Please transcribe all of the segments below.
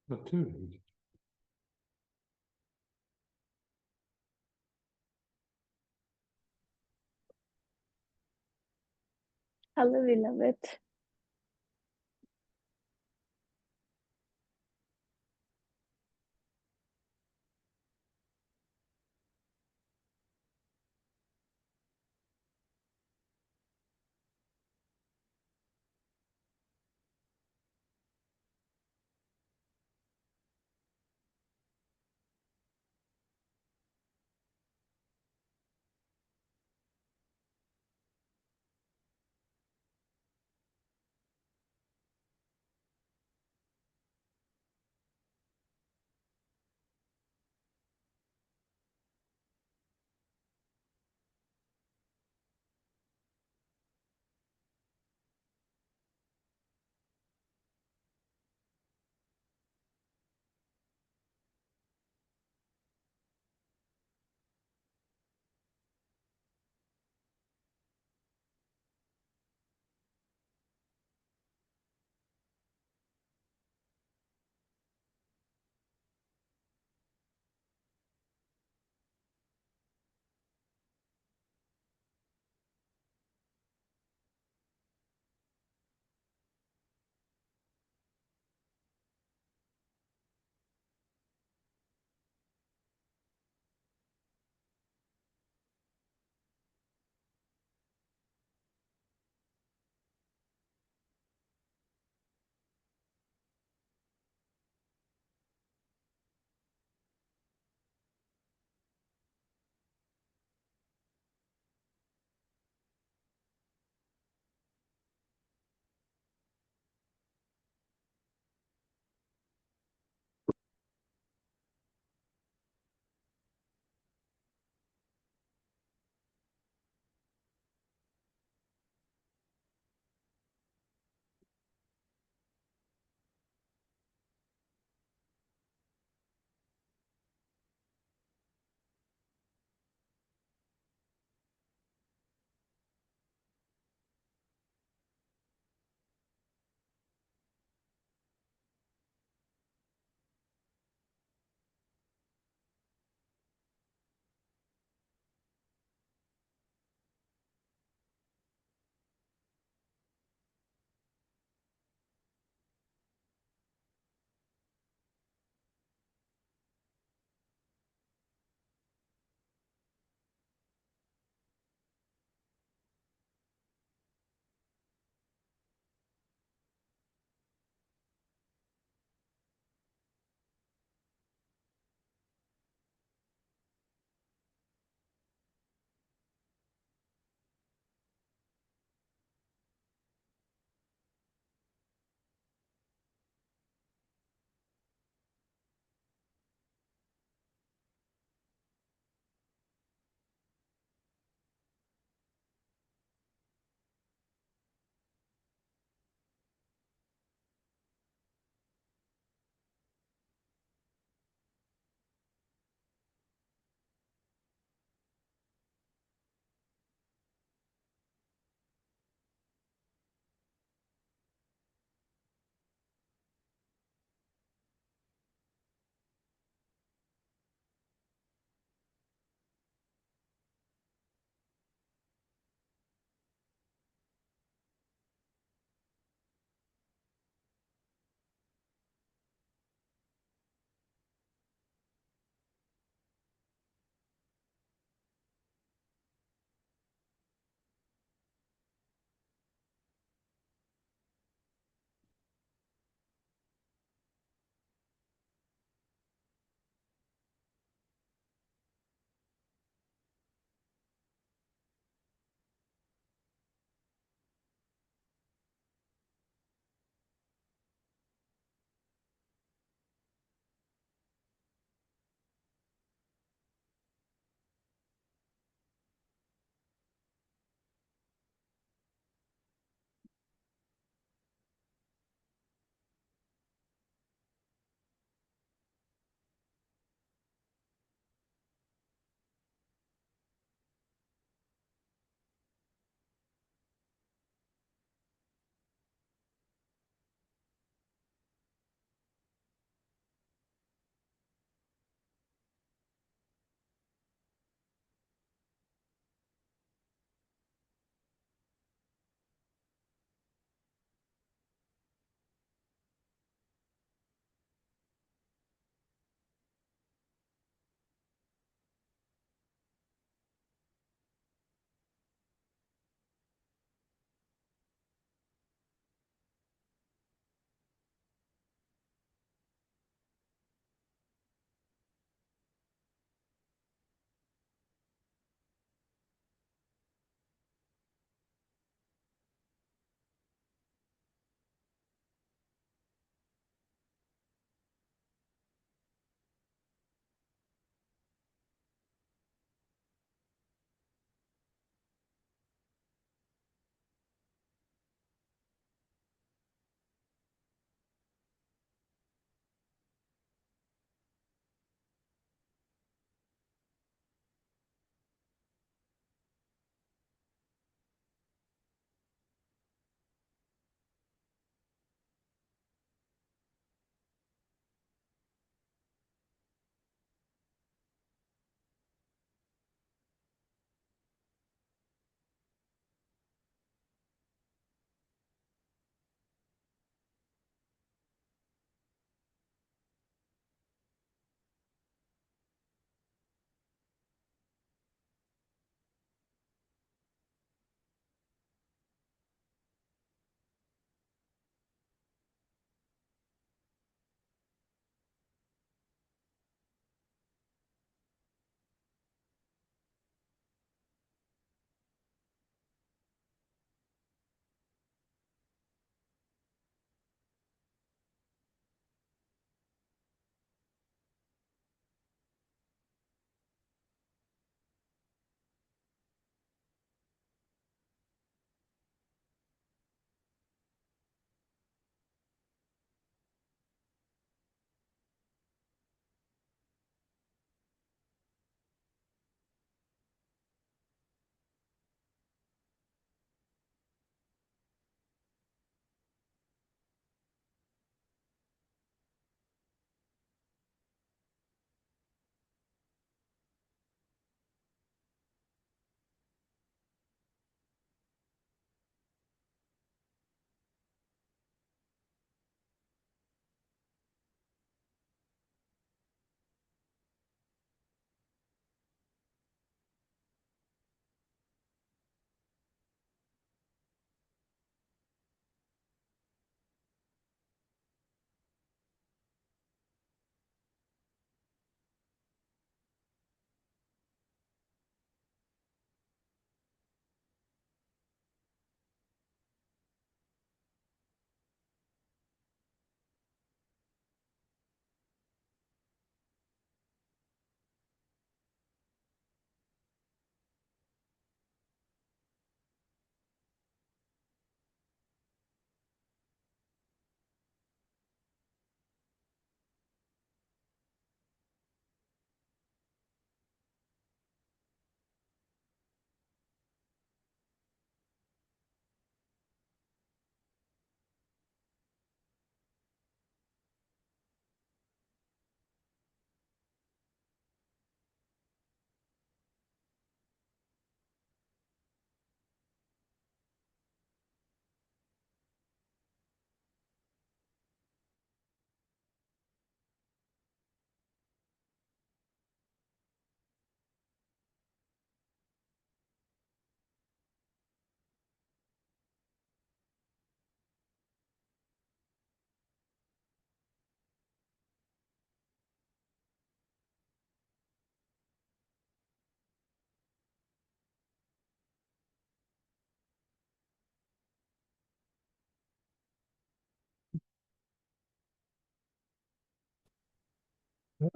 Natürlich. Hallo Elisabeth.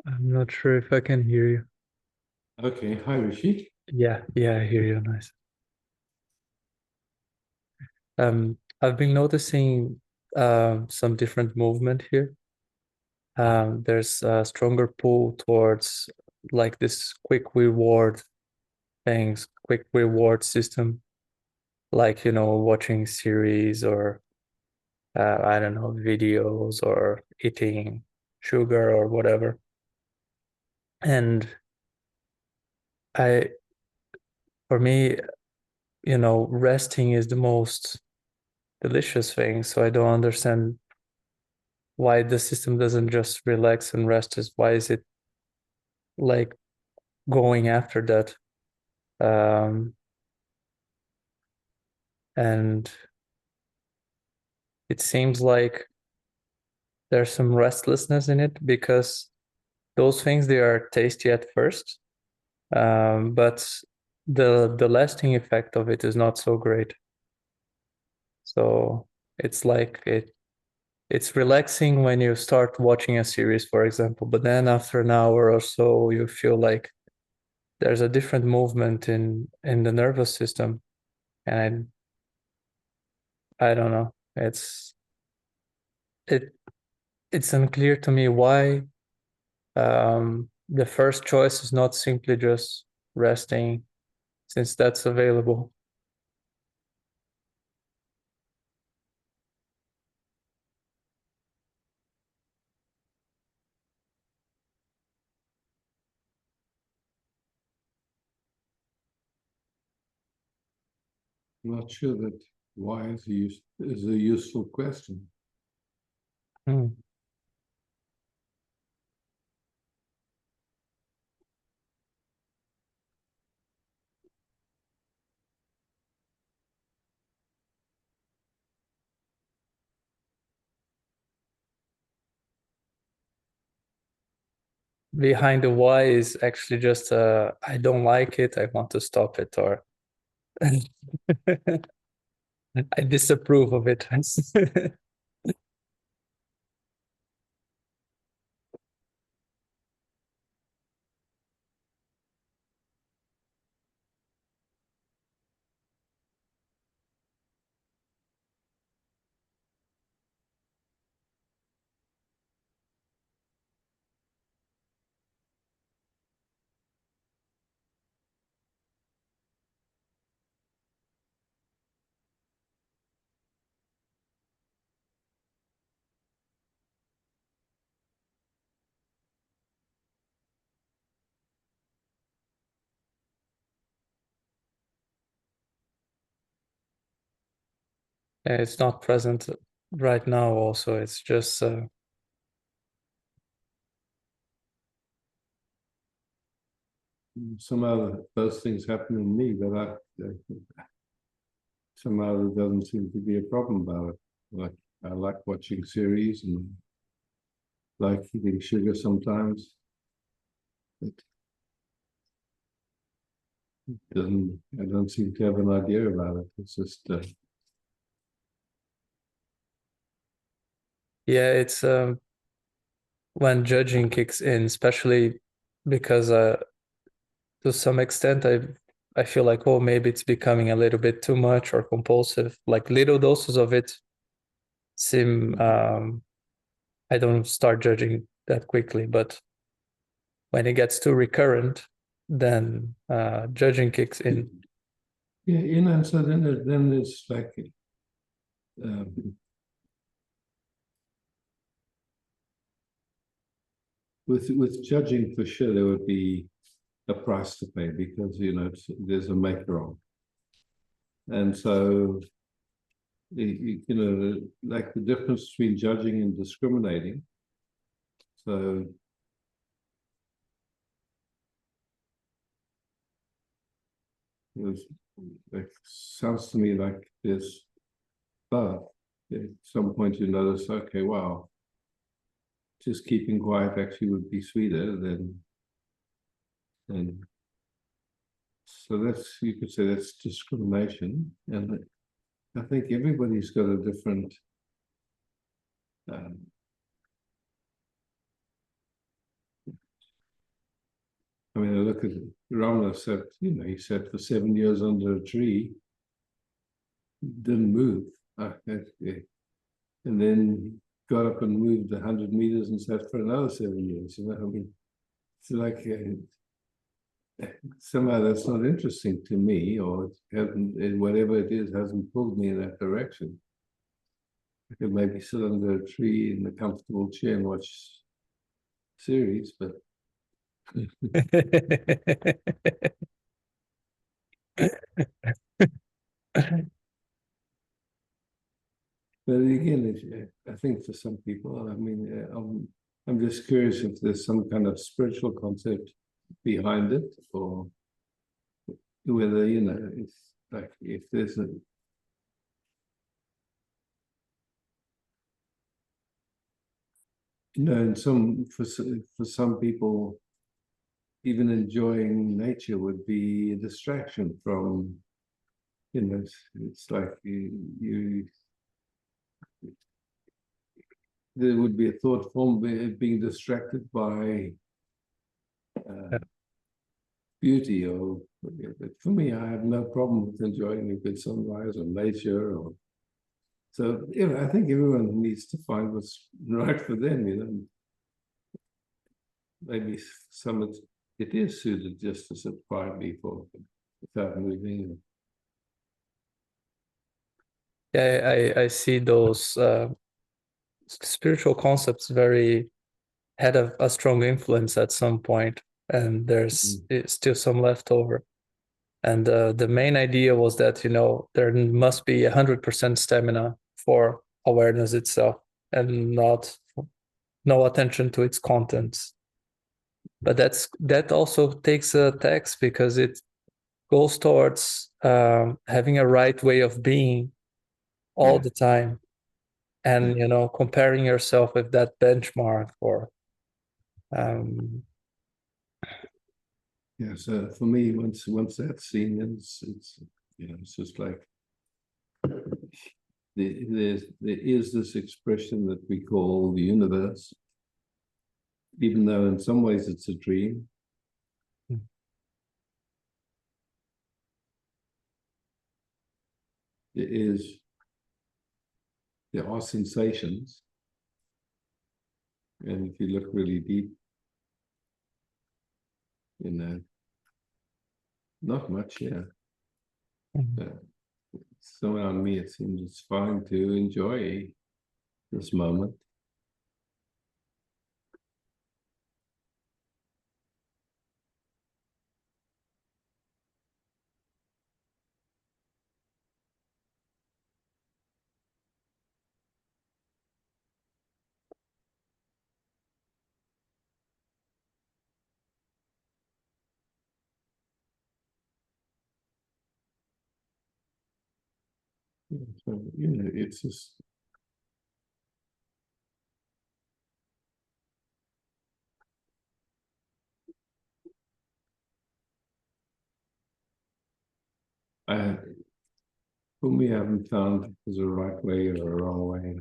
I'm not sure if I can hear you. Okay, hi Rishi. Yeah, I hear you nice. I've been noticing some different movement here. There's a stronger pull towards like this quick reward things, quick reward system, like watching series or I don't know, videos or eating sugar or whatever. And I, for me, resting is the most delicious thing. So I don't understand why the system doesn't just relax and rest. Is why is it like going after that? Um, and it seems like there's some restlessness in it because those things they are tasty at first, but the lasting effect of it is not so great. So it's like it's relaxing when you start watching a series, for example, but then after an hour or so, you feel like there's a different movement in the nervous system, and I don't know. It it's unclear to me why the first choice is not simply just resting, since that's available. I'm not sure that why is a useful question. Hmm. Behind the why is actually just I don't like it, I want to stop it, or I disapprove of it. It's not present right now. Also, it's just Somehow those things happen in me, but somehow there doesn't seem to be a problem about it. Like I like watching series and like eating sugar sometimes. It doesn't. I don't seem to have an idea about it. It's just yeah, it's when judging kicks in, especially because to some extent I feel like, oh, maybe it's becoming a little bit too much or compulsive. Like little doses of it seem I don't start judging that quickly, but when it gets too recurrent, then judging kicks in. yeah. And so then there's like um, with judging for sure there would be a price to pay because there's a maker on, and so like the difference between judging and discriminating. So it was, it sounds to me like there's but at some point you notice, okay, wow, just keeping quiet actually would be sweeter than so that's you could say that's discrimination, and I think everybody's got a different um, I mean, I look at Ramana sat, he sat for 7 years under a tree, didn't move. And then got up and moved 100 meters and sat for another 7 years. I mean, it's like somehow that's not interesting to me, or it hasn't, whatever it is, hasn't pulled me in that direction. I could maybe sit under a tree in a comfortable chair and watch series, but again, I think for some people, I mean, I'm just curious if there's some kind of spiritual concept behind it, or whether, it's like if there's and for some people, even enjoying nature would be a distraction from, it's like there would be a thought form being distracted by beauty, or but for me, I have no problem with enjoying a good sunrise or nature, or so. I think everyone needs to find what's right for them. Maybe some of it is suited just to sit quietly without moving. Yeah, I see those spiritual concepts had a strong influence at some point, and there's still some left over. And the main idea was that, there must be 100% stamina for awareness itself, and no attention to its contents. But that also takes a tax, because it goes towards having a right way of being all the time, and comparing yourself with that benchmark, or so for me, once that's seen, it's it's just like there is this expression that we call the universe, even though in some ways it's a dream. There are sensations, and if you look really deep, not much, so around me, it seems it's fine to enjoy this moment. So, it's just for me, I haven't found if there's a right way or a wrong way.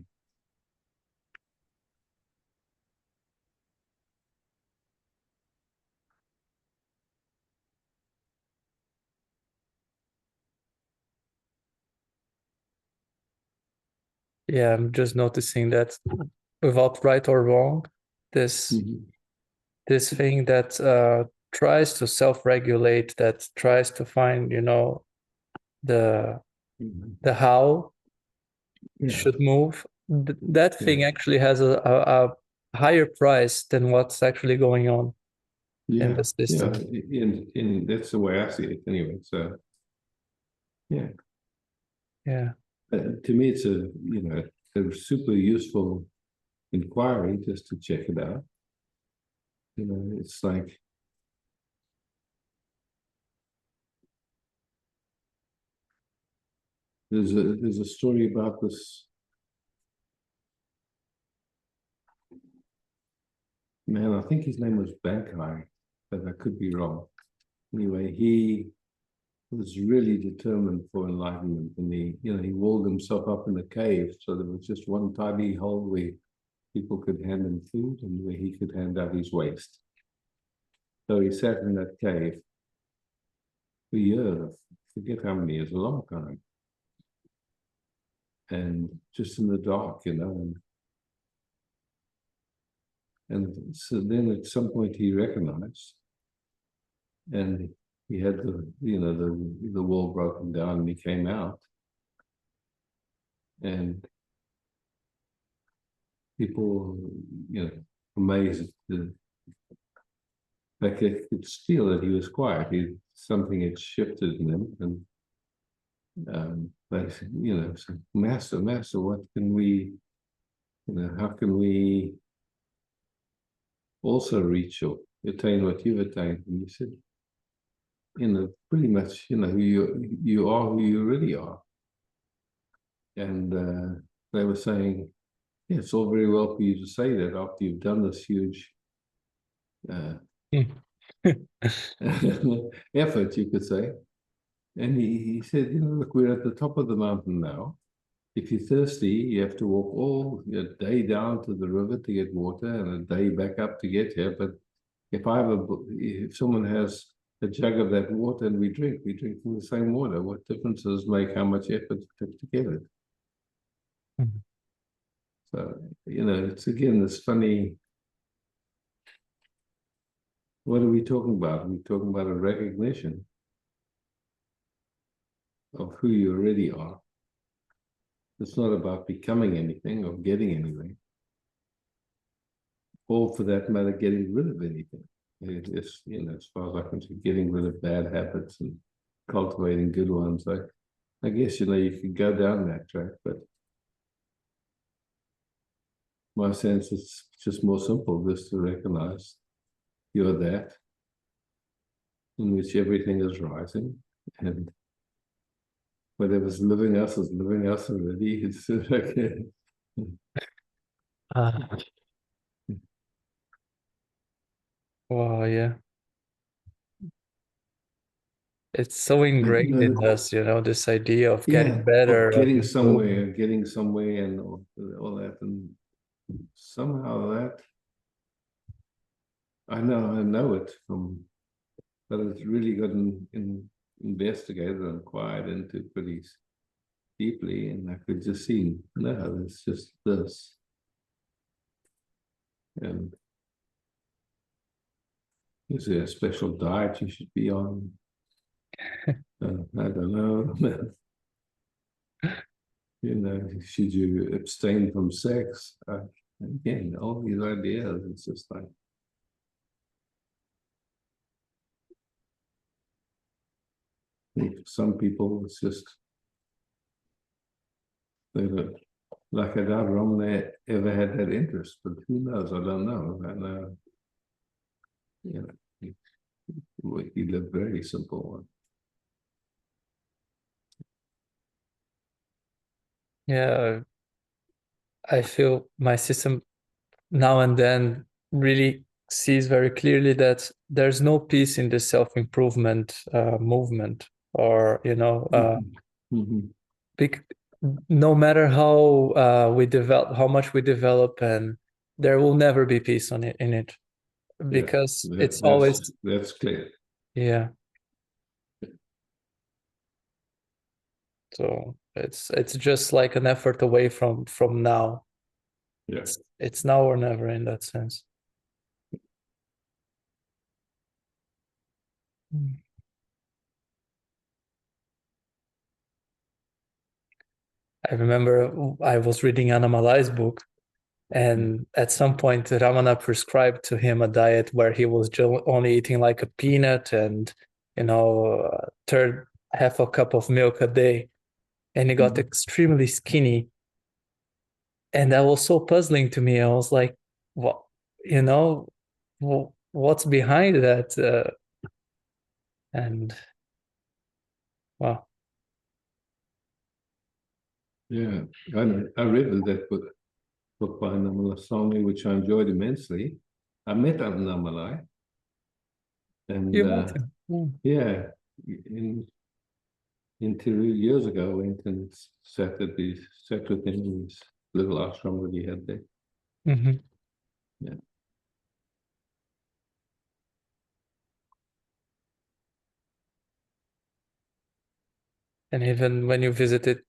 Yeah, I'm just noticing that without right or wrong, this thing that tries to self-regulate, that tries to find, the how should move. That thing actually has a higher price than what's actually going on in the system. In that's the way I see it anyway. So yeah. To me, it's a super useful inquiry just to check it out. It's like there's a story about this man. I think his name was Bankai, but I could be wrong. Anyway, he was really determined for enlightenment, and he walled himself up in a cave, so there was just one tiny hole where people could hand him food and where he could hand out his waste. So he sat in that cave for years, forget how many years, a long time. And just in the dark, and so then at some point he recognized, and he had the wall broken down, and he came out, and people, amazed at the fact they could feel that he was quiet. Something had shifted in him, and they said, so, Master, what can we, how can we also reach or attain what you've attained? And he said, pretty much, you are who you really are. And they were saying, yeah, it's all very well for you to say that after you've done this huge effort, you could say. And he said, look, we're at the top of the mountain now. If you're thirsty, you have to walk all a day down to the river to get water and a day back up to get here. But if someone has a jug of that water and we drink from the same water. What difference does it make how much effort you put to get it? Mhm. So, it's again this funny. What are we talking about? We're talking about a recognition of who you already are. It's not about becoming anything or getting anything, or for that matter, getting rid of anything. It's, as far as I can see, getting rid of bad habits and cultivating good ones. I guess, you could go down that track, but my sense is just more simple, just to recognize you're that, in which everything is rising, and whatever's living us is living us already. It's okay. Ah, wow, yeah. It's so ingrained in us, this idea of getting Yeah, better, of of getting improving. somewhere, and all that, and somehow that I know it from, but it's really gotten investigated and inquired into pretty deeply, and I could just see, no, it's just this, and is there a special diet you should be on? I don't know. Should you abstain from sex? Again, all these ideas, it's just like, some people, it's just, like I doubt Romney ever had that interest, but who knows? I don't know. And, he lived very simple one. Yeah, I feel my system now and then really sees very clearly that there's no peace in the self-improvement movement, or Mm-hmm. big, no matter how we develop, how much we develop, and there will never be peace in it, Yeah, because it's always, that's clear. yeah. So it's just like an effort away from now. Yeah. It's now or never in that sense. I remember I was reading Anna Malai's book, and at some point Ramana prescribed to him a diet where he was only eating like a peanut and third half a cup of milk a day, and he got extremely skinny. And that was so puzzling to me. I was like, what, what's behind that? And wow. Yeah, I read that book by Namala Swami, which I enjoyed immensely. I met Namalai, and You met him. Mm. yeah, in 2 years ago, I went and sat with him in this little ashram that he had there. Mm-hmm. Yeah. And even when you visit it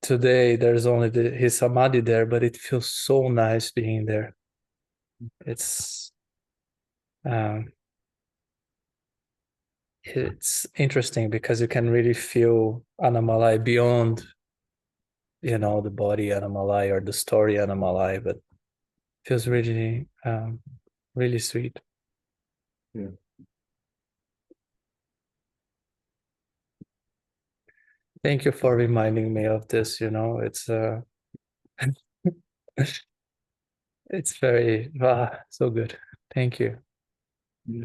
today, there's only his samadhi there, but it feels so nice being there. It's um, it's interesting because you can really feel Anamalai beyond, the body Anamalai or the story Anamalai, but feels really, really sweet. Yeah. Thank you for reminding me of this. It's very so good. Thank you. Yeah.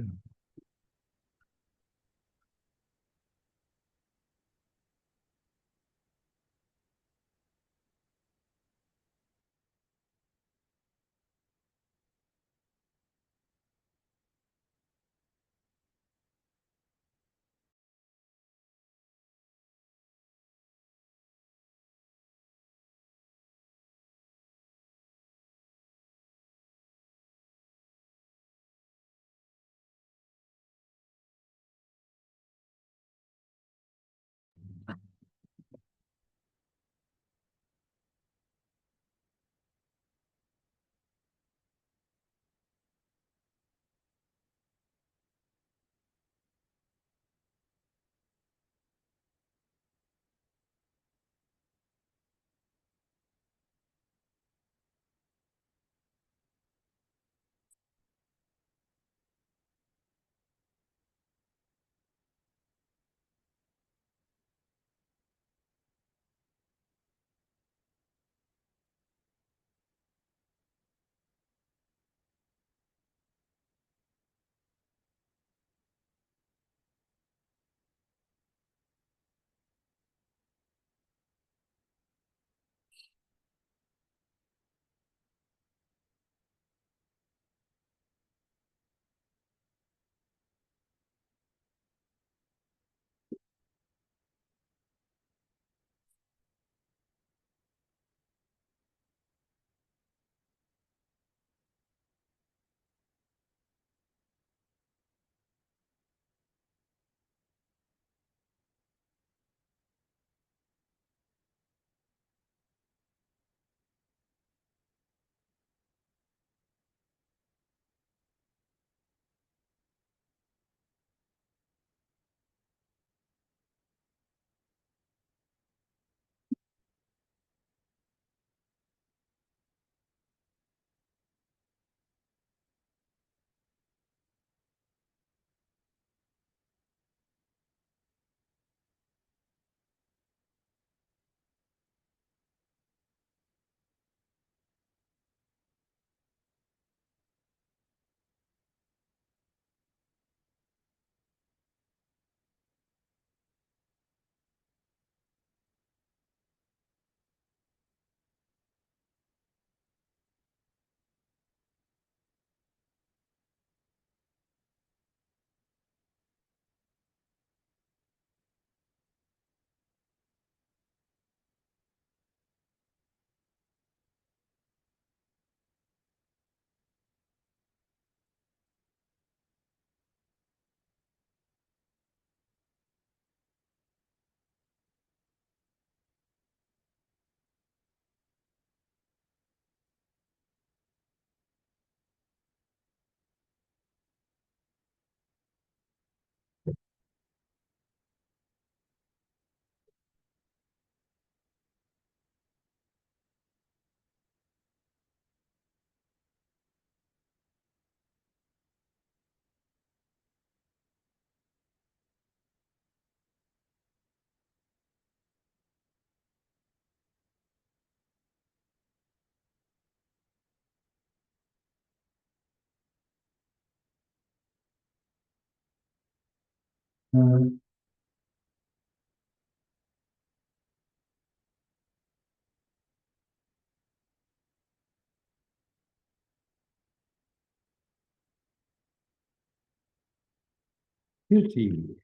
Cutie.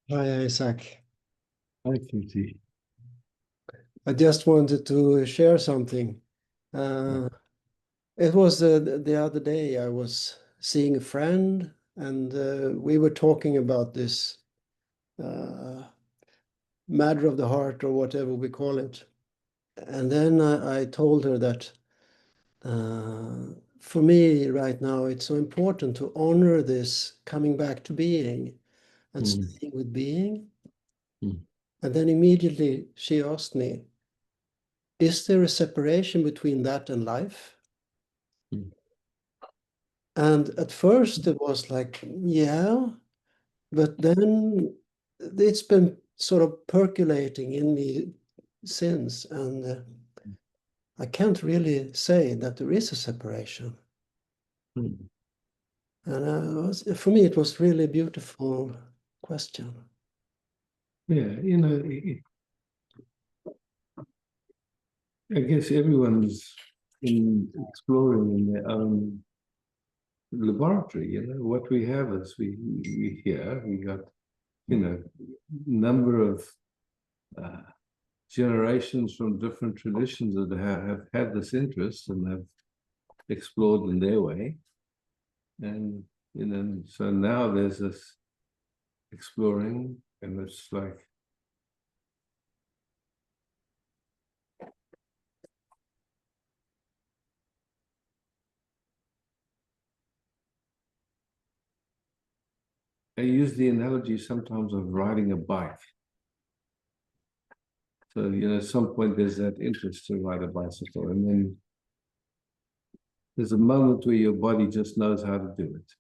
Hi, Isaac. Hi, Cutie. I just wanted to share something. It was the other day I was seeing a friend, and we were talking about this. Uh, matter of the heart or whatever we call it. And then I told her that for me right now, it's so important to honor this coming back to being and staying with being. And then immediately she asked me, is there a separation between that and life? And at first it was like, yeah, but then it's been sort of percolating in me since, and I can't really say that there is a separation. And for me, it was really a beautiful question. Yeah, you know, I guess everyone's exploring in their own laboratory. You know, what we have is we here we got, you know, number of generations from different traditions that have had this interest and have explored in their way, and you know, so now there's this exploring, and it's like, I use the analogy sometimes of riding a bike. So, you know, at some point there's that interest to ride a bicycle, and then there's a moment where your body just knows how to do it.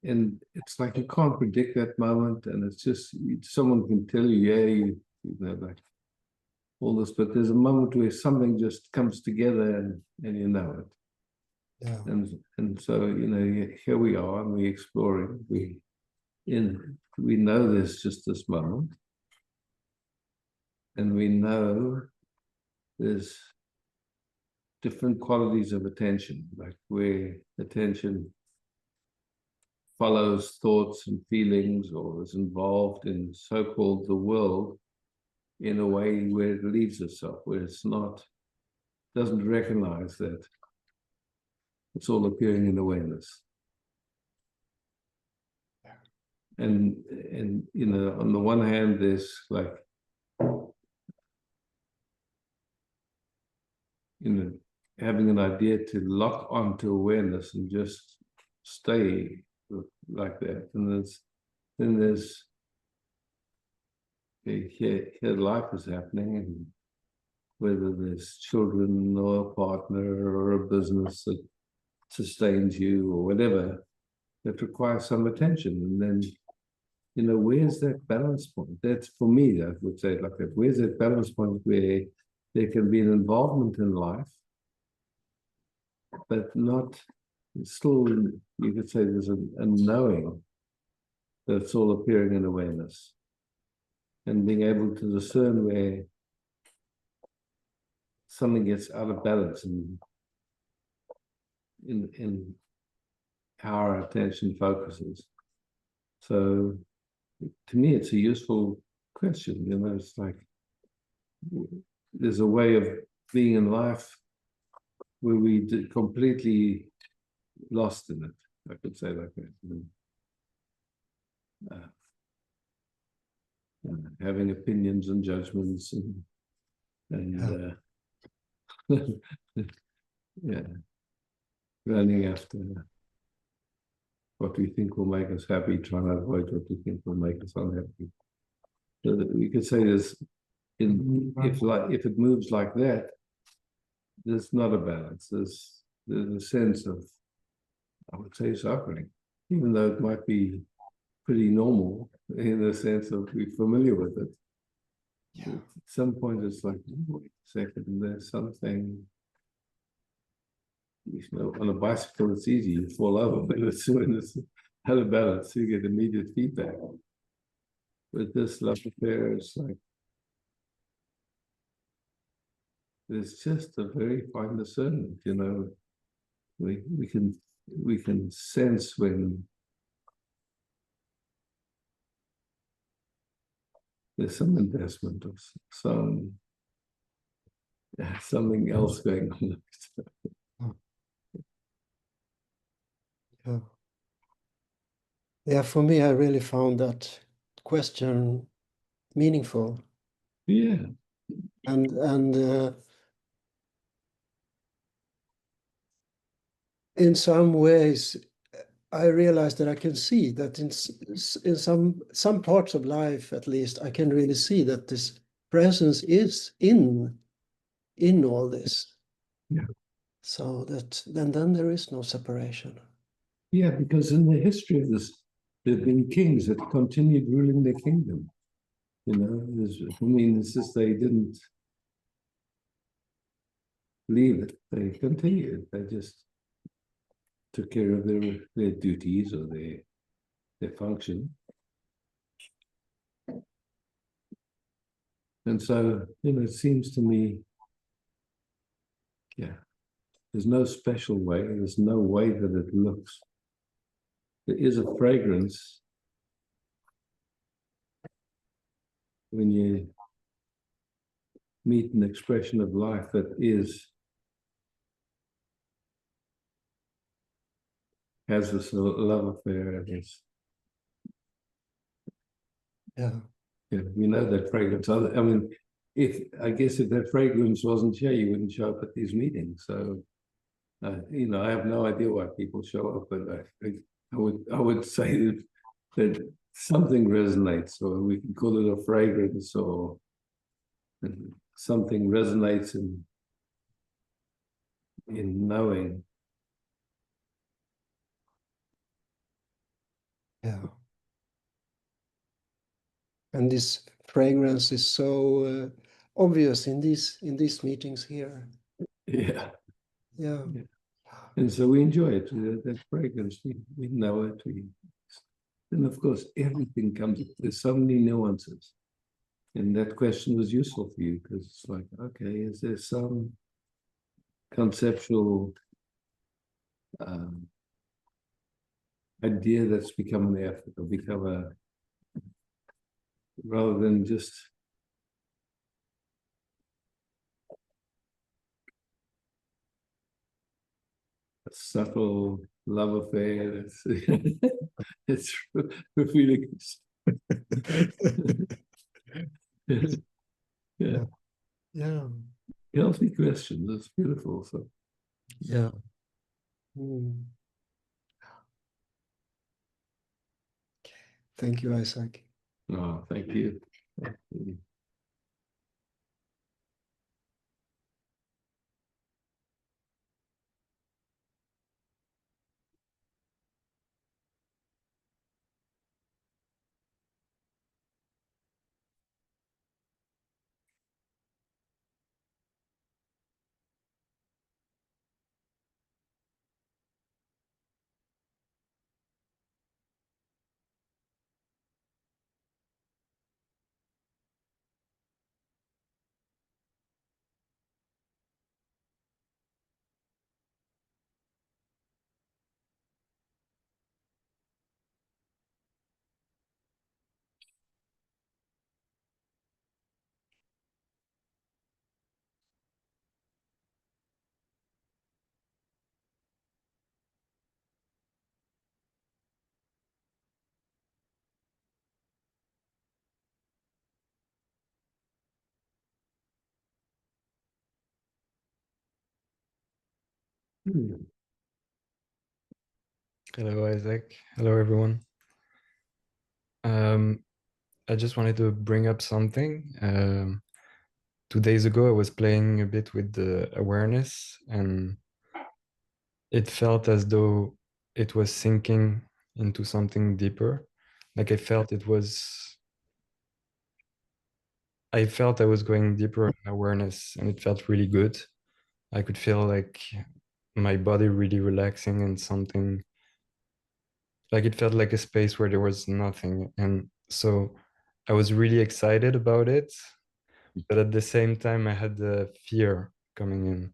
And it's like you can't predict that moment, and it's just someone can tell you, yeah, you know, like all this, but there's a moment where something just comes together and you know it. Yeah. And so, you know, here we are, and we're exploring. We know there's just this moment, and we know there's different qualities of attention, like where attention follows thoughts and feelings or is involved in so-called the world in a way where it leaves itself, where it's not, doesn't recognize that it's all appearing in awareness. And you know, on the one hand, there's like, you know, having an idea to lock onto awareness and just stay like that. And there's here life is happening, and whether there's children or a partner or a business that sustains you or whatever, that requires some attention. And then, you know, where's that balance point? That's, for me, I would say it like that. Where's that balance point where there can be an involvement in life, but not still, you could say there's a knowing that it's all appearing in awareness, and being able to discern where something gets out of balance and in how our attention focuses. So to me, it's a useful question. You know, it's like there's a way of being in life where we completely lost in it. I could say like that. Having opinions and judgments and yeah, running after what we think will make us happy, trying to avoid what we think will make us unhappy. So that we could say this, if it moves like that, there's not a balance. There's a sense of, I would say, suffering, even though it might be pretty normal in the sense of we're familiar with it. Yeah. At some point, it's like, wait a second, there's something. You know, on a bicycle, it's easy, you fall over, but when it's out of balance, you get immediate feedback. With this love affair, it's like, there's just a very fine discernment, you know. We can sense when there's some investment of something else going on. Yeah, for me, I really found that question meaningful. Yeah. And in some ways, I realize that I can see that in some parts of life, at least, I can really see that this presence is in all this. Yeah. So that then there is no separation. Yeah, because in the history of this, there have been kings that continued ruling their kingdom. You know, it's just they didn't leave it. They continued. They just took care of their duties or their function. And so, you know, it seems to me, yeah, there's no special way. There's no way that it looks. There is a fragrance when you meet an expression of life that has this love affair. Yeah. You know that fragrance. I mean, I guess if that fragrance wasn't here, you wouldn't show up at these meetings. So, you know, I have no idea why people show up, but I would say that something resonates, or we can call it a fragrance, or something resonates in knowing. Yeah. And this fragrance is so obvious in these meetings here. Yeah. Yeah. Yeah. And so we enjoy it, that fragrance. We know it. And of course, everything comes, there's so many nuances. And that question was useful for you because it's like, okay, is there some conceptual idea that's become an effort or become rather than just a subtle love affair. It's really good. Yeah. Yeah. Healthy question. That's beautiful. So Yeah. Mm. Thank you, Isaac. oh, thank you. Hello, Isaac. Hello, everyone. I just wanted to bring up something. 2 days ago, I was playing a bit with the awareness, and it felt as though it was sinking into something deeper. Like I felt I was going deeper in awareness, and it felt really good. I could feel like my body really relaxing and something like it felt like a space where there was nothing. And so I was really excited about it, but at the same time, I had the fear coming in,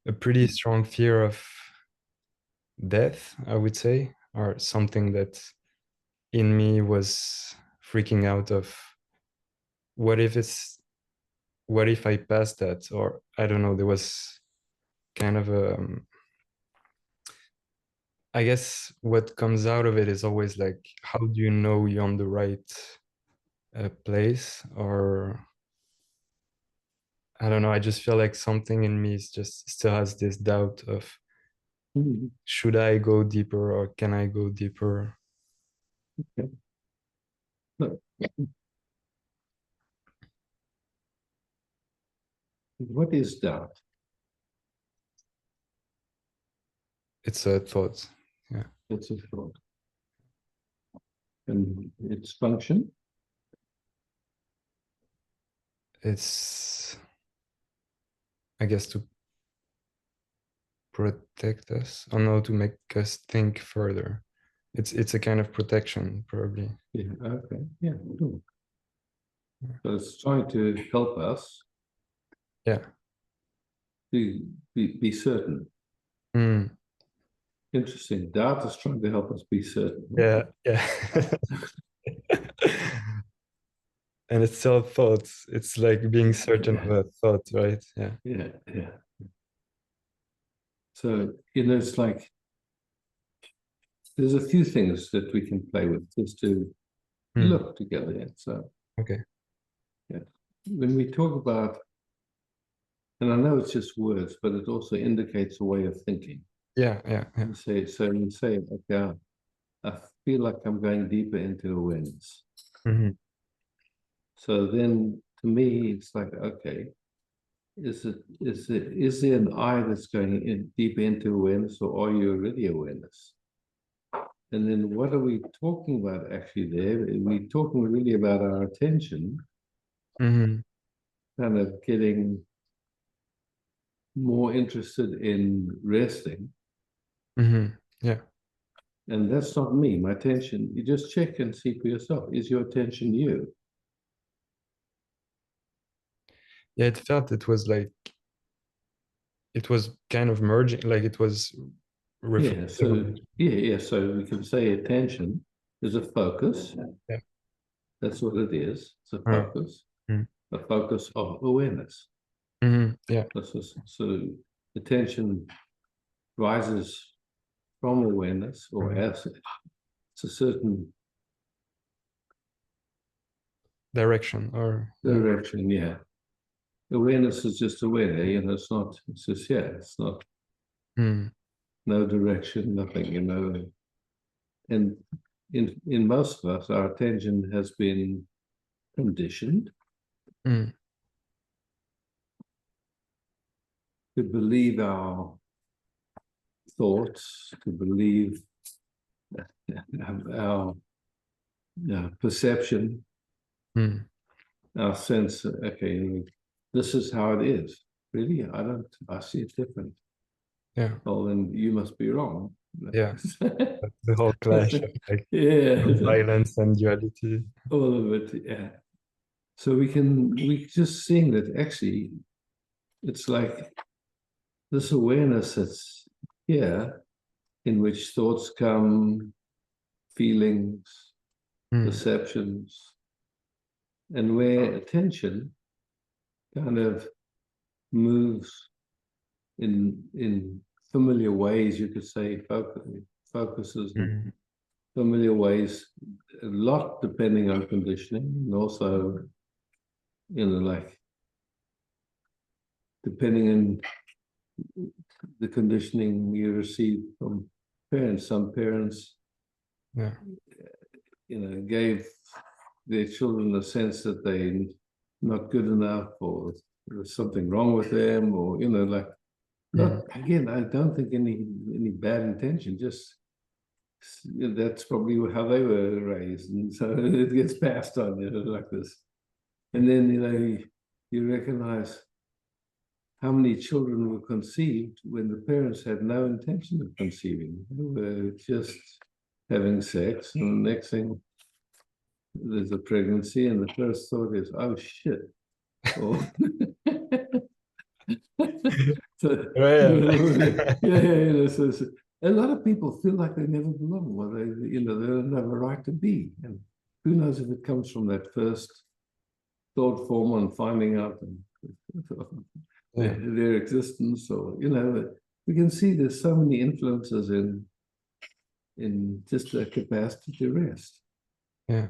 a pretty strong fear of death, I would say, or something that in me was freaking out of what if it's, what if I pass that? Or I don't know, there was kind of a, I guess what comes out of it is always like, how do you know you're on the right a place, or I don't know, I just feel like something in me is just still has this doubt of Hmm. should I go deeper or can I go deeper? No. What is doubt? It's a thought. Yeah. It's a thought. And its function? It's, I guess, to protect us, or no, to make us think further. It's a kind of protection, probably. Yeah, okay. Yeah, cool. So it's trying to help us Yeah. be certain. Mm. Interesting. Doubt is trying to help us be certain. Yeah, yeah. And it's still thoughts. It's like being certain of a thought, right? Yeah. Yeah, yeah. So, it's like there's a few things that we can play with just to Mm. look together. Yeah. So, Okay. yeah, when we talk about, and I know it's just words, but it also indicates a way of thinking. Yeah, yeah, yeah. You say, okay, I feel like I'm going deeper into awareness. Mm-hmm. So then, to me, it's like, okay, is there an I that's going in deep into awareness, or are you already awareness? And then what are we talking about actually there? We're talking really about our attention, Mm-hmm. kind of getting more interested in resting. Mm-hmm. Yeah. And that's not me. My attention, you just check and see for yourself. Is your attention you? Yeah, it felt it was like it was kind of merging, like it was Yeah, reflective of so yeah. So we can say attention is a focus. Yeah. That's what it is. It's a Mm. focus. Mm. A focus of awareness. Mm-hmm. Yeah. So attention rises from awareness, or Right. as it's a certain Direction or direction. Yeah, awareness is just aware. It's not. It's just it's not. Mm. No direction, nothing. And in most of us, our attention has been conditioned Mm. to believe our thoughts, to believe our perception, Mm. our sense. Okay, this is how it is. Really, I see it different. Yeah. Well, then you must be wrong. Yeah. The whole clash of like Yeah, violence and duality. all of it. Yeah. So we just seeing that actually it's like this awareness that's here, in which thoughts come, feelings, Mm. perceptions, and where attention kind of moves in familiar ways, you could say, focuses in Mm. familiar ways, a lot depending on conditioning, and also, like depending on the conditioning you receive from parents. Some parents, Yeah. Gave their children a sense that they're not good enough, or there's something wrong with them, or like, not again. I don't think any bad intention. Just that's probably how they were raised, and so it gets passed on, like this. And then you recognize how many children were conceived when the parents had no intention of conceiving. They were just having sex, and the next thing there's a pregnancy, and the first thought is, "Oh shit!" Or so, yeah. So a lot of people feel like they never belong. Well, they don't have a right to be, and who knows if it comes from that first thought form on finding out their existence, or we can see there's so many influences in just the capacity to rest. Yeah.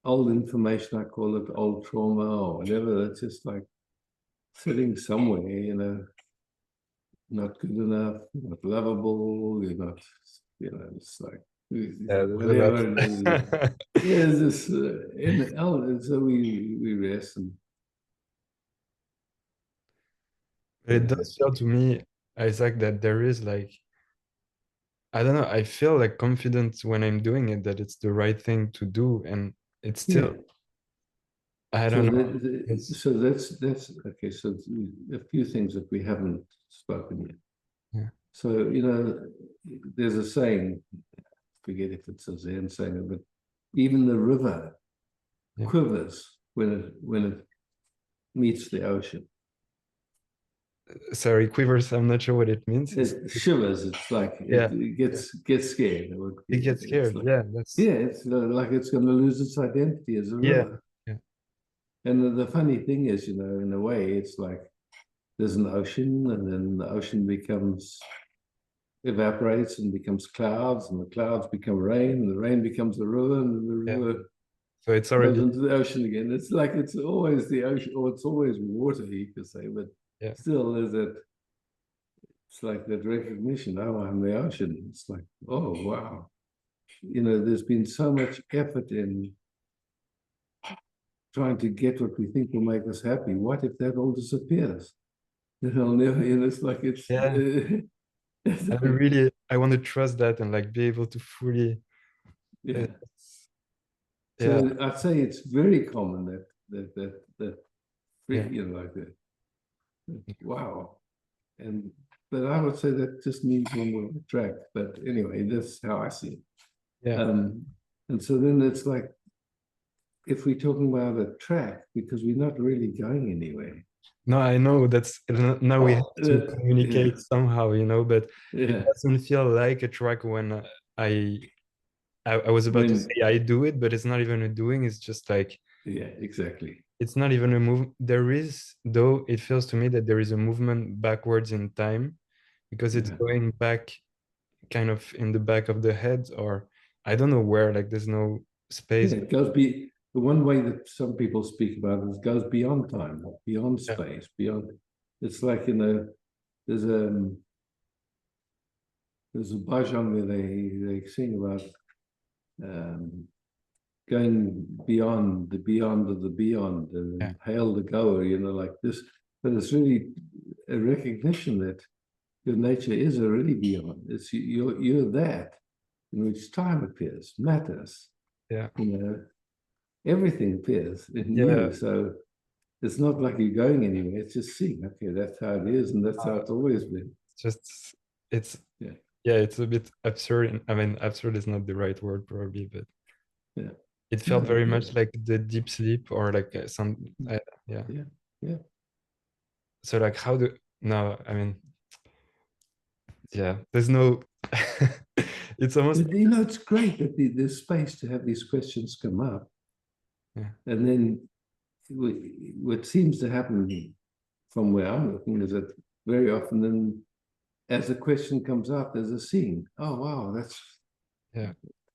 old information, I call it old trauma or whatever, that's just like sitting somewhere, not good enough, not lovable, you're not, it's like Yeah, there's a whatever it is. lot. Yeah, it's this, and so we rest and But it does feel to me, Isaac, that there is like, I don't know, I feel like confident when I'm doing it that it's the right thing to do, and it's yeah. still, I So don't know. It's so that's okay. So a few things that we haven't spoken yet. yeah, So there's a saying, forget if it's a Zen saying, but even the river yeah. quivers when it meets the ocean. Sorry, quivers. I'm not sure what it means. It shivers. It's like Yeah, it gets scared. it gets It's scared. like, Yeah, that's yeah, it's like it's going to lose its identity as a yeah, river. yeah, And the funny thing is, in a way, it's like there's an ocean, and then the ocean evaporates and becomes clouds, and the clouds become rain, and the rain becomes the river, and the yeah. river So it's goes already into the ocean again. It's like it's always the ocean, or it's always water, you could say, but yeah, still there's that. It's like that recognition. Oh, I'm the ocean. It's like, oh wow, there's been so much effort in trying to get what we think will make us happy. What if that all disappears? I'll never. It's like it's. yeah. And I want to trust that and like be able to fully, Yeah. it's- yeah, So I'd say it's very common that yeah, like that. Wow. And but I would say that just means when we're on track. But anyway, that's how I see it. yeah. And so then it's like if we're talking about a track, because we're not really going anywhere. No, I know that's now we have to Yeah, communicate somehow, but it yeah. doesn't feel like a track when I I was about to When say I do it, but it's not even a doing. It's just like yeah, exactly. it's not even a move. There is, though, it feels to me that there is a movement backwards in time because it's Yeah. going back kind of in the back of the head, or I don't know where, like there's no Yeah, space. it goes the one way that some people speak about it is goes beyond time, beyond Yeah. space, beyond. It's like there's there's a bhajan where they sing about um, going beyond the beyond of the beyond Yeah. and hail the goer, like this. But it's really a recognition that your nature is already beyond. It's you're that in which time appears, matters. Yeah. Everything appears in Yeah. you. So it's not like you're going anywhere. It's just seeing, okay, that's how it is, and that's how it's always been. Just it's Yeah. yeah, it's a bit absurd. I mean, absurd is not the right word probably, but Yeah. it felt No, very yeah. much like the deep sleep or like some yeah. Yeah. Yeah. So like how do no, I mean yeah, there's no it's almost But, it's great that there's space to have these questions come up. yeah. And then what seems to happen from where I'm looking is that very often then as the question comes up, there's a scene. Oh, wow, that's Yeah.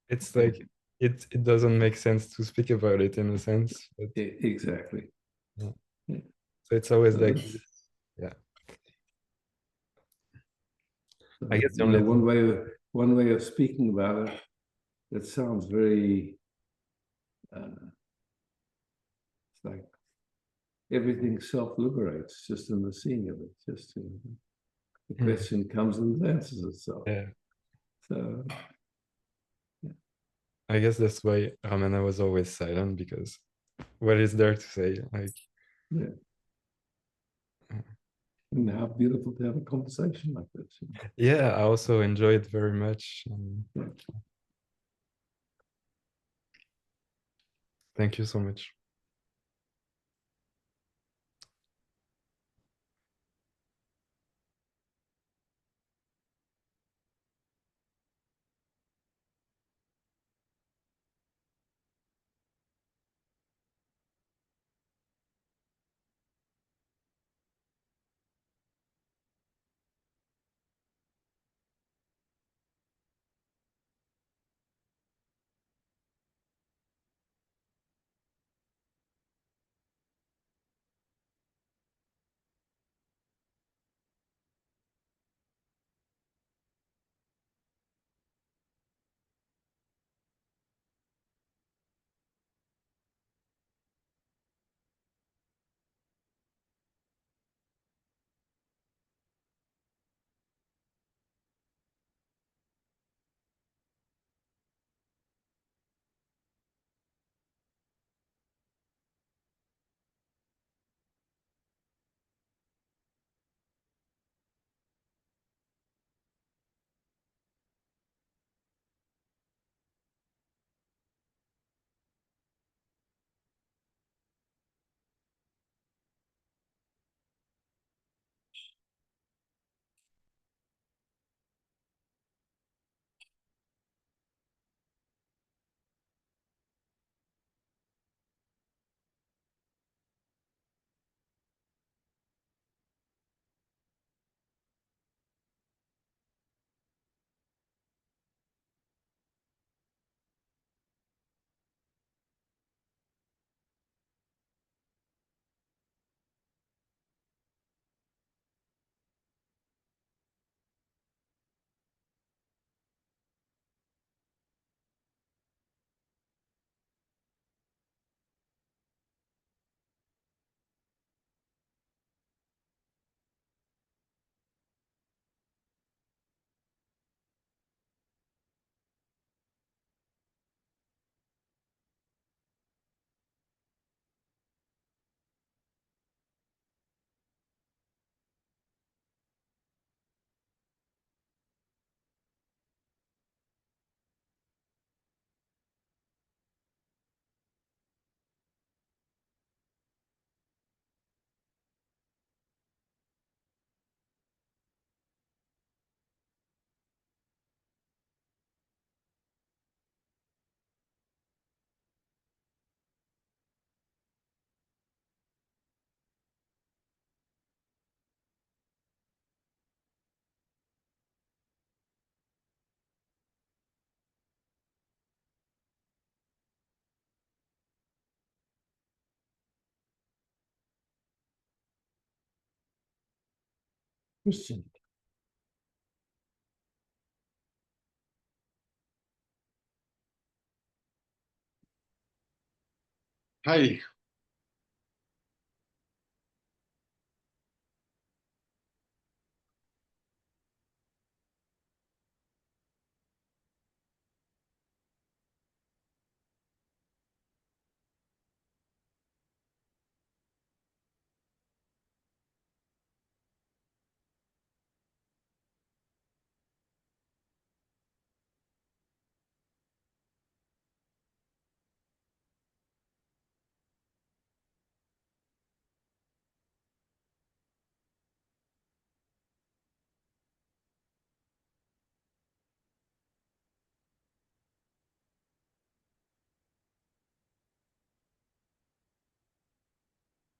It's like it doesn't make sense to speak about it in a sense, but exactly. yeah. Yeah. So it's always So like that's, yeah. I guess the only one way of speaking about it that sounds very it's like everything self-liberates just in the seeing of it. Just the Hmm. question comes and answers itself. Yeah. So I guess that's why Ramana was always silent because what is there to say? Like yeah. And how beautiful to have a conversation like this. yeah, I also enjoy it very much. Yeah. Thank you so much. Christian. Hi.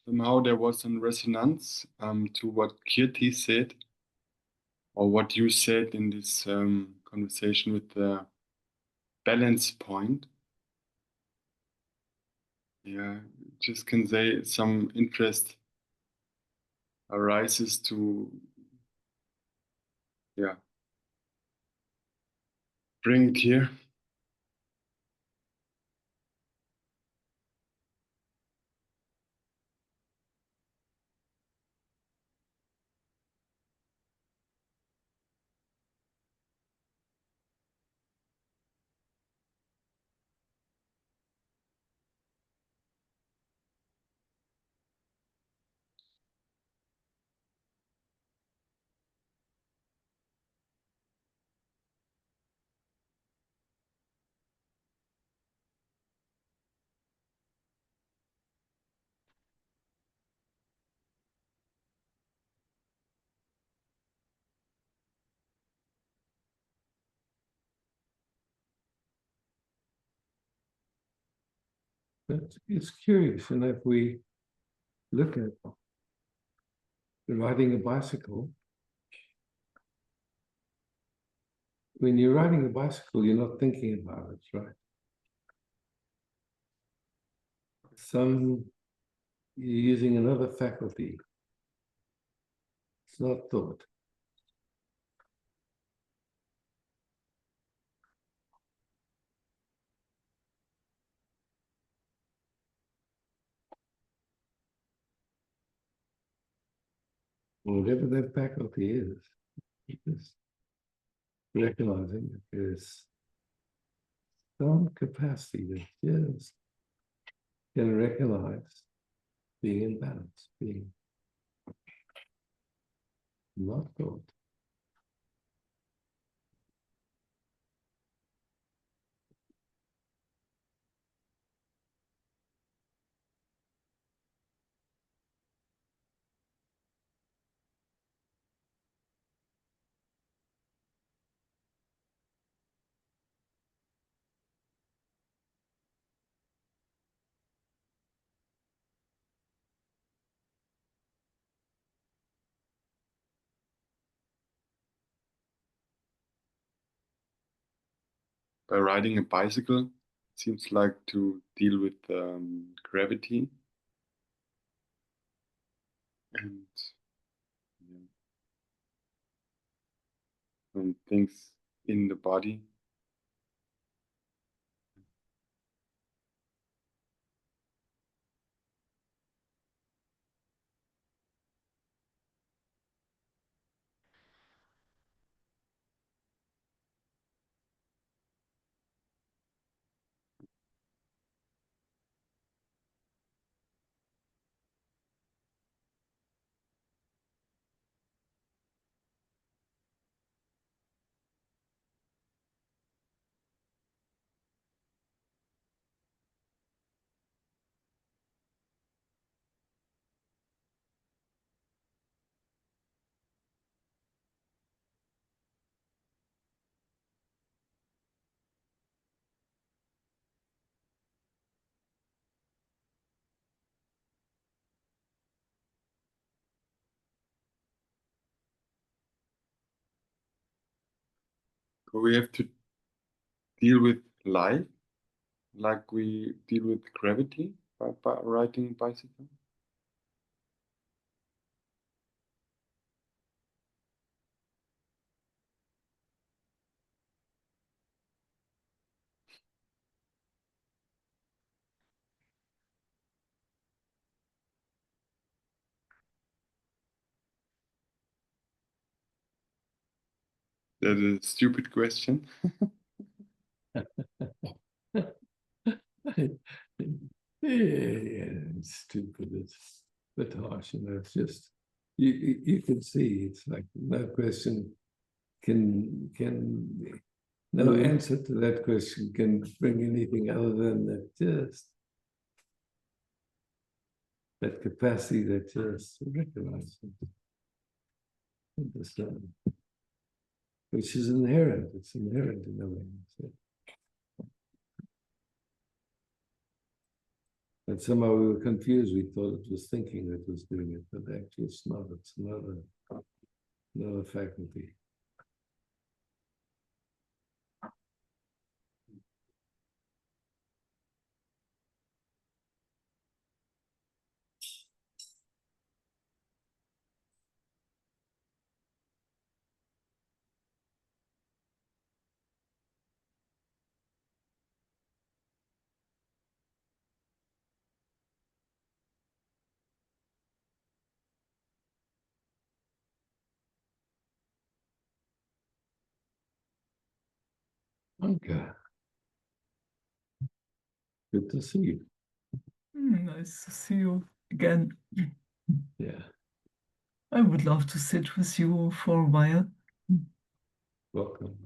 Somehow there was some resonance to what Kirti said, or what you said in this conversation with the balance point. Yeah, just can say some interest arises to, yeah, bring it here. But it's curious, and if we look at riding a bicycle, when you're riding a bicycle, you're not thinking about it, right? You're using another faculty. It's not thought. Whatever that faculty is, just recognizing that there's some capacity that just can recognize being in balance, being not thought. By riding a bicycle, it seems like to deal with gravity and, yeah, and things in the body. So we have to deal with life like we deal with gravity by riding a bicycle. That's a stupid question. Yeah, it's stupid. It's a bit harsh, you know. It's just you can see it's like no question can no answer to that question can bring anything other than that just that capacity that just recognize it, understand, which is inherent. It's inherent in the way. And somehow we were confused. We thought it was thinking that was doing it, but actually it's not. It's another faculty. Okay. Good to see you. Nice to see you again. Yeah. I would love to sit with you for a while. Welcome.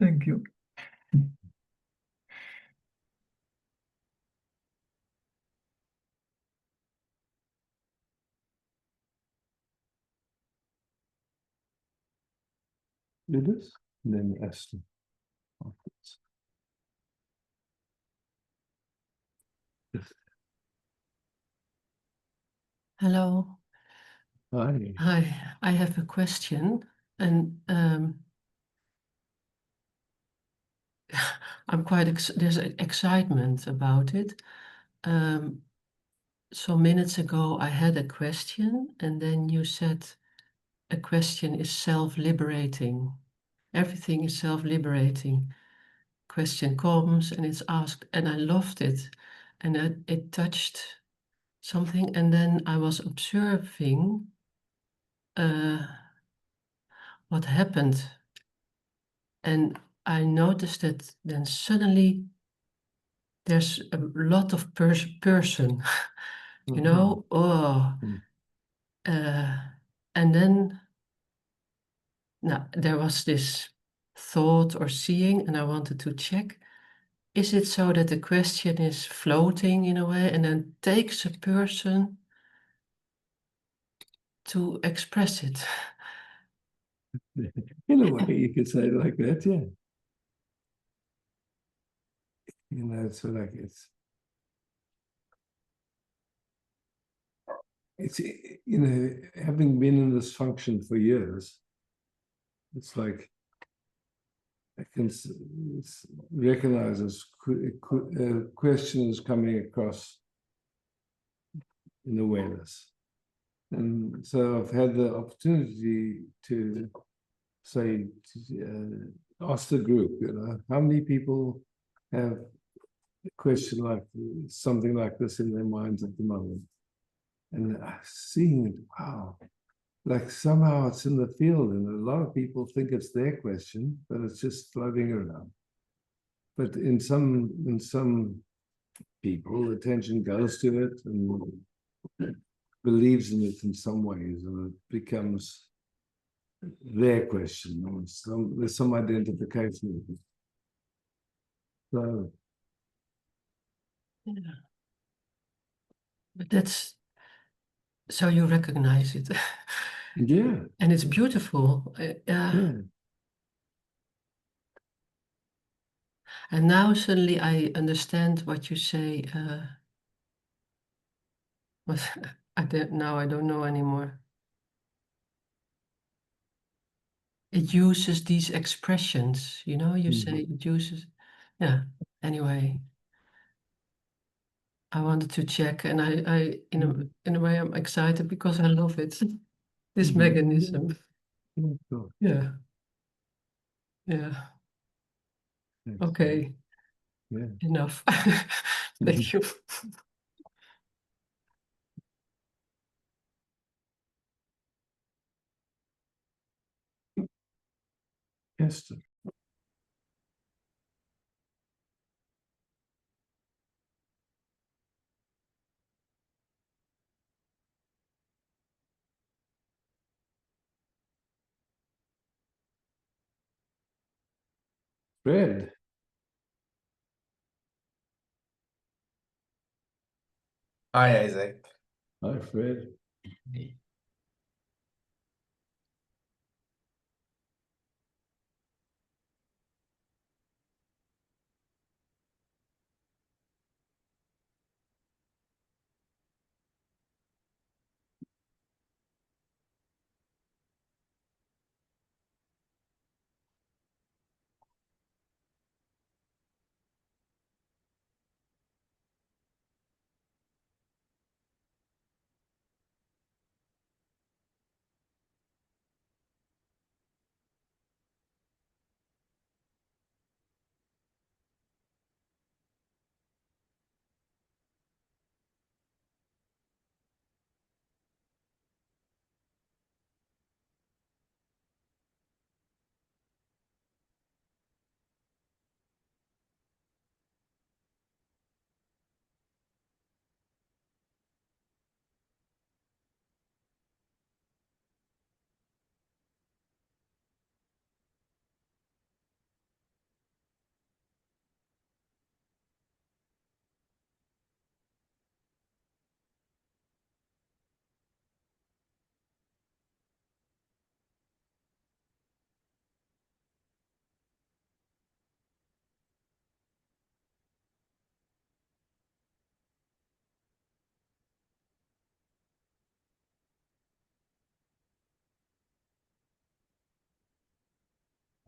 Thank you. Do this, and then Esther. Hello. Hi. Hi, I have a question, and I'm quite there's excitement about it. Some minutes ago, I had a question, and then you said a question is self-liberating. everything is self-liberating. Question comes and it's asked, and I loved it. And it touched something. And then I was observing what happened. And I noticed that then suddenly there's a lot of person, you know, and then now there was this thought or seeing, and I wanted to check, is it so that the question is floating in a way and then takes a person to express it? In a way, you could say it like that, yeah. You know, so like it's you know, having been in this function for years, it's like I can recognize as questions coming across in awareness. And so I've had the opportunity to say, ask the group, you know, how many people have a question like something like this in their minds at the moment? And seeing it, wow, like somehow it's in the field, and a lot of people think it's their question, but it's just floating around. But in some people, attention goes to it and believes in it in some ways, and it becomes their question. There's some identification with it. So Yeah. But that's so you recognize it. yeah, And it's beautiful. yeah. And now suddenly I understand what you say. But now I don't know anymore. It uses these expressions, you know, you say it uses, yeah. Anyway, I wanted to check, and I in a way I'm excited because I love it. This mechanism. Yeah. Yeah. Okay. Yeah. Enough. Thank you. Esther. Fred. Hi, Isaac. Hi, Fred.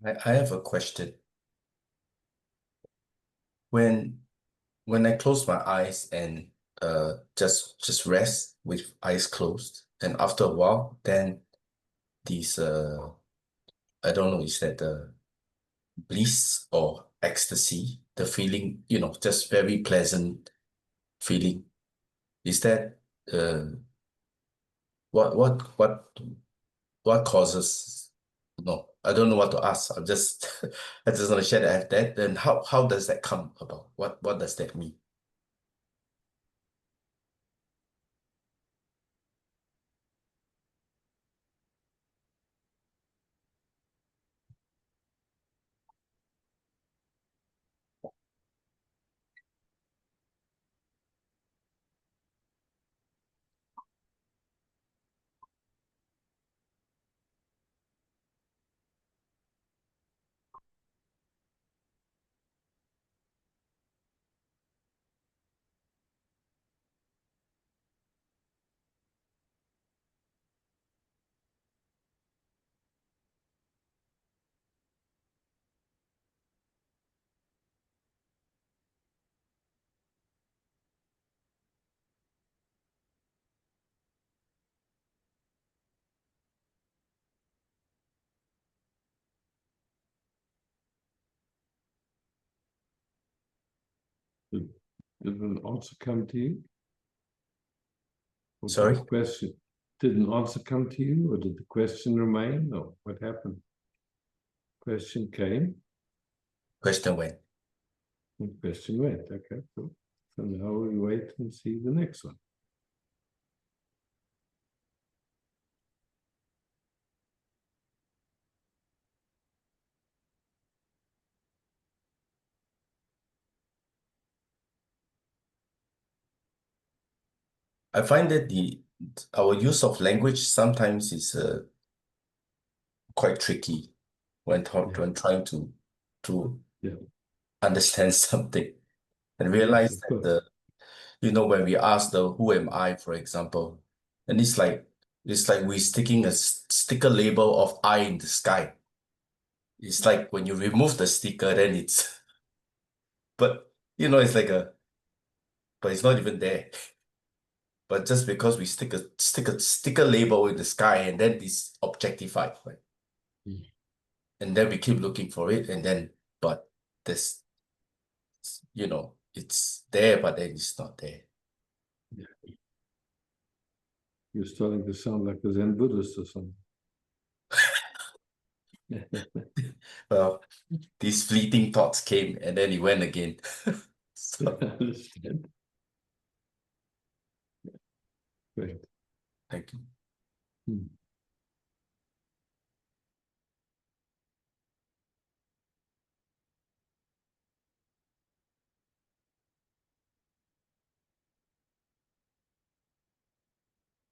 I have a question. When I close my eyes and just rest with eyes closed, and after a while, then these I don't know, is that the bliss or ecstasy, the feeling, just very pleasant feeling. Is that uh, what what what what causes? No, I don't know what to ask. I'm just I just want to share that I have that. Then how does that come about? What does that mean? Did an answer come to you? Or did Sorry? the question, did an answer come to you, or did the question remain, or what happened? Question came, Question when? and question went. Okay, cool. So now we wait and see the next one. I find that our use of language sometimes is quite tricky when trying to Yeah. understand something and Yes, realize of that course. when we ask the who am I, for example, and it's like we sticking a sticker label of I in the sky. It's like when you remove the sticker, then but it's like but it's not even there. But just because we sticker label in the sky, and then it's objectified, right? Mm. And then we keep looking for it, and then but this, it's there, but then it's not there. Yeah. You're starting to sound like a Zen Buddhist or something. Well, these fleeting thoughts came and then it went again. So, I understand. Great. thank you. Hmm.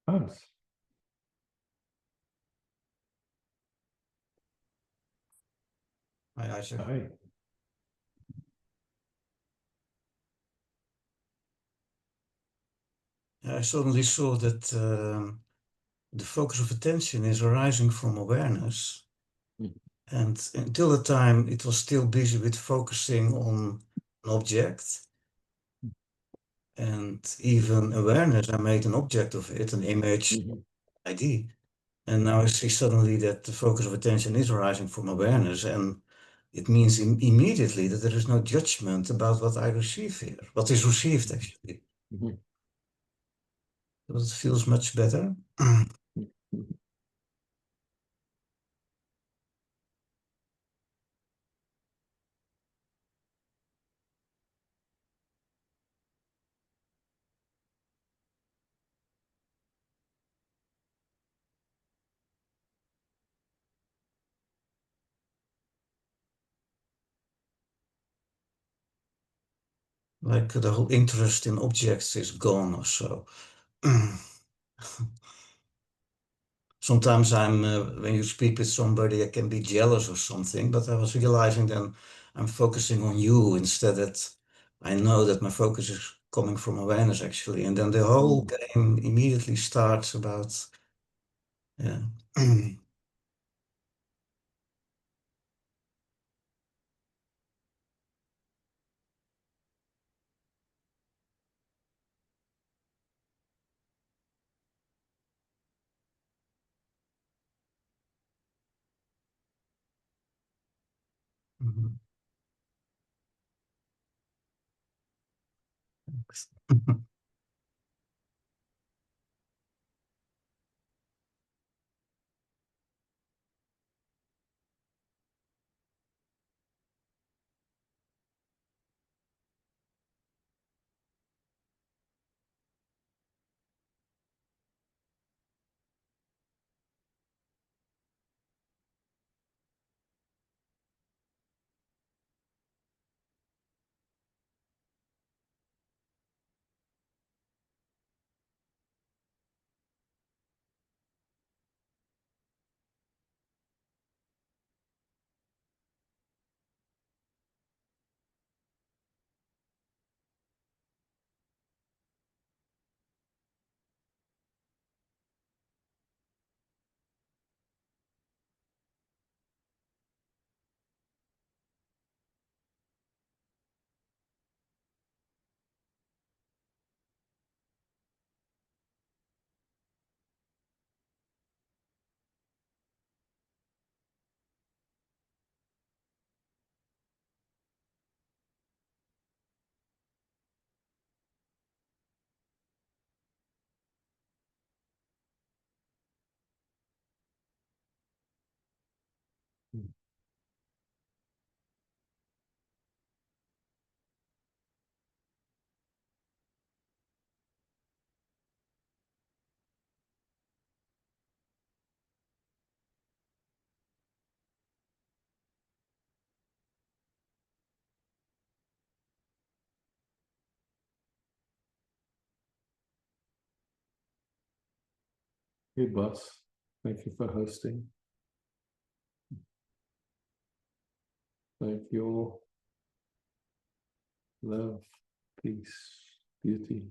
Hans. Hi, Isaac. Hi. I suddenly saw that the focus of attention is arising from awareness. Mm. And until the time it was still busy with focusing on an object. And even awareness, I made an object of it, an image, ID. And now I see suddenly that the focus of attention is arising from awareness. And it means immediately that there is no judgment about what I receive here, what is received actually. Mm-hmm. It feels much better. Like the whole interest in objects is gone or so. Sometimes when you speak with somebody, I can be jealous or something, but I was realizing then I'm focusing on you instead that I know that my focus is coming from awareness actually. And then the whole game immediately starts about, yeah. Mhm. Thanks. Hey, boss. Thank you for hosting. Thank you all. Love, peace, beauty.